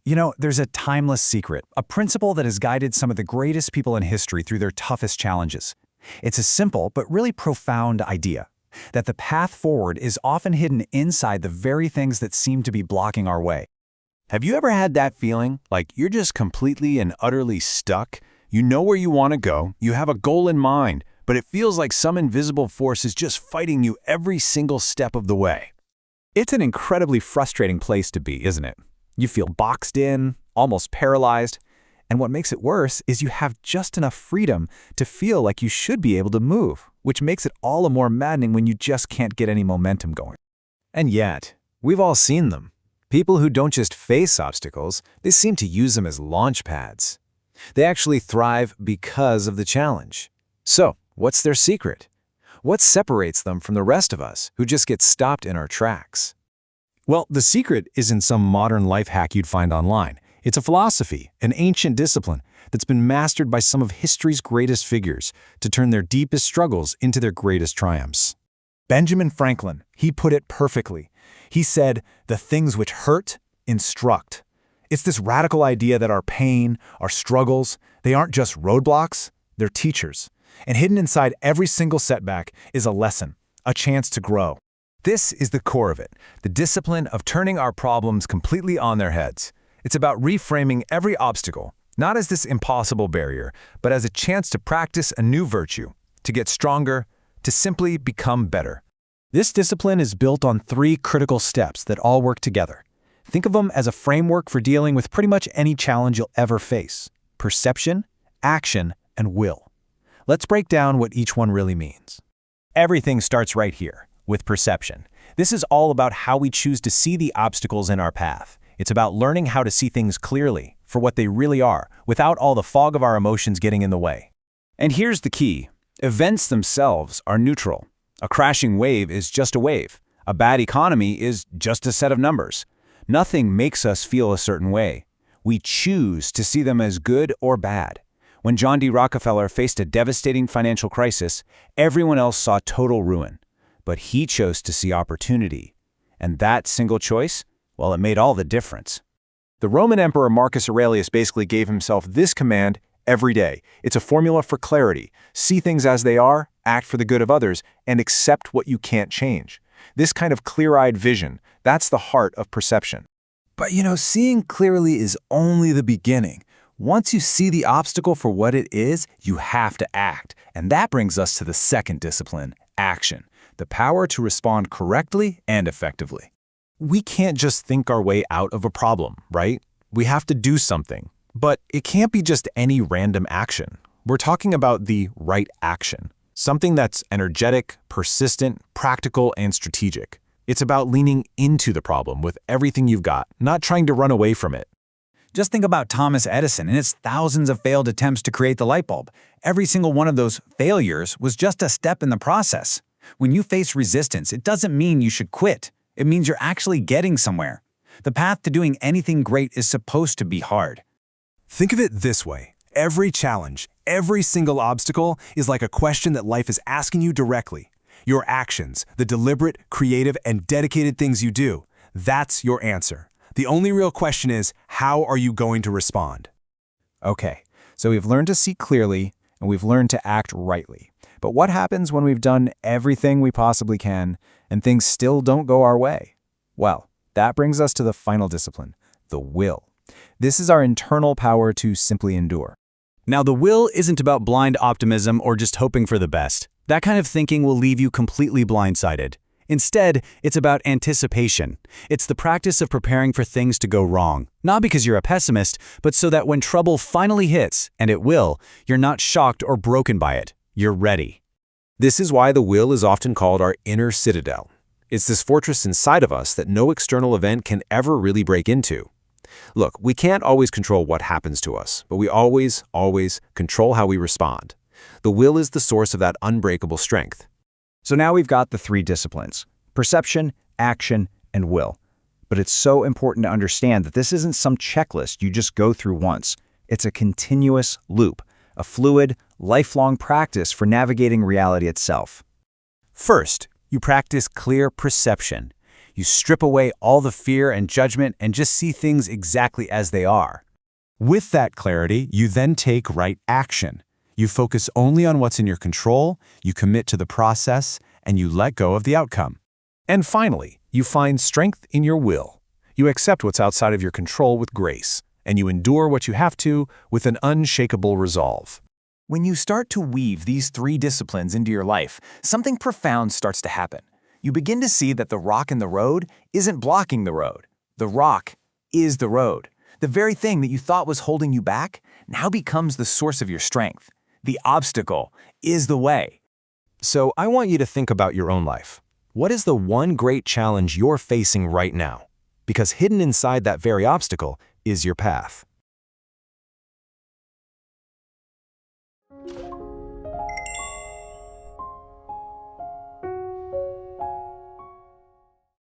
There's a timeless secret, a principle that has guided some of the greatest people in history through their toughest challenges. It's a simple but really profound idea, that the path forward is often hidden inside the very things that seem to be blocking our way. Have you ever had that feeling, like you're just completely and utterly stuck? You know where you want to go, you have a goal in mind, but it feels like some invisible force is just fighting you every single step of the way. It's an incredibly frustrating place to be, isn't it? You feel boxed in, almost paralyzed, and what makes it worse is you have just enough freedom to feel like you should be able to move, which makes it all the more maddening when you just can't get any momentum going. And yet, we've all seen them. People who don't just face obstacles, they seem to use them as launch pads. They actually thrive because of the challenge. So, what's their secret? What separates them from the rest of us who just get stopped in our tracks? Well, the secret is in some modern life hack you'd find online. It's a philosophy, an ancient discipline that's been mastered by some of history's greatest figures to turn their deepest struggles into their greatest triumphs. Benjamin Franklin, he put it perfectly. He said, "The things which hurt, instruct." It's this radical idea that our pain, our struggles, they aren't just roadblocks, they're teachers. And hidden inside every single setback is a lesson, a chance to grow. This is the core of it, the discipline of turning our problems completely on their heads. It's about reframing every obstacle, not as this impossible barrier, but as a chance to practice a new virtue, to get stronger, to simply become better. This discipline is built on 3 critical steps that all work together. Think of them as a framework for dealing with pretty much any challenge you'll ever face: perception, action, and will. Let's break down what each one really means. Everything starts right here, with perception. This is all about how we choose to see the obstacles in our path. It's about learning how to see things clearly, for what they really are, without all the fog of our emotions getting in the way. And here's the key. Events themselves are neutral. A crashing wave is just a wave. A bad economy is just a set of numbers. Nothing makes us feel a certain way. We choose to see them as good or bad. When John D. Rockefeller faced a devastating financial crisis, everyone else saw total ruin. But he chose to see opportunity. And that single choice, well, it made all the difference. The Roman Emperor Marcus Aurelius basically gave himself this command every day. It's a formula for clarity. See things as they are, act for the good of others, and accept what you can't change. This kind of clear-eyed vision, that's the heart of perception. But seeing clearly is only the beginning. Once you see the obstacle for what it is, you have to act. And that brings us to the second discipline, action. The power to respond correctly and effectively. We can't just think our way out of a problem, right? We have to do something. But it can't be just any random action. We're talking about the right action. Something that's energetic, persistent, practical, and strategic. It's about leaning into the problem with everything you've got, not trying to run away from it. Just think about Thomas Edison and his thousands of failed attempts to create the light bulb. Every single one of those failures was just a step in the process. When you face resistance, it doesn't mean you should quit. It means you're actually getting somewhere. The path to doing anything great is supposed to be hard. Think of it this way. Every challenge, every single obstacle is like a question that life is asking you directly. Your actions, the deliberate, creative, and dedicated things you do, that's your answer. The only real question is, how are you going to respond? Okay, so we've learned to see clearly, and we've learned to act rightly. But what happens when we've done everything we possibly can, and things still don't go our way? Well, that brings us to the final discipline, the will. This is our internal power to simply endure. Now, the will isn't about blind optimism or just hoping for the best. That kind of thinking will leave you completely blindsided. Instead, it's about anticipation. It's the practice of preparing for things to go wrong, not because you're a pessimist, but so that when trouble finally hits, and it will, you're not shocked or broken by it. You're ready. This is why the will is often called our inner citadel. It's this fortress inside of us that no external event can ever really break into. Look, we can't always control what happens to us, but we always control how we respond. The will is the source of that unbreakable strength. So now we've got the 3 disciplines: perception, action, and will. But it's so important to understand that this isn't some checklist you just go through once. It's a continuous loop, a fluid, lifelong practice for navigating reality itself. First, you practice clear perception. You strip away all the fear and judgment and just see things exactly as they are. With that clarity, you then take right action. You focus only on what's in your control, you commit to the process, and you let go of the outcome. And finally, you find strength in your will. You accept what's outside of your control with grace, and you endure what you have to with an unshakable resolve. When you start to weave these 3 disciplines into your life, something profound starts to happen. You begin to see that the rock in the road isn't blocking the road. The rock is the road. The very thing that you thought was holding you back now becomes the source of your strength. The obstacle is the way. So I want you to think about your own life. What is the one great challenge you're facing right now? Because hidden inside that very obstacle is your path.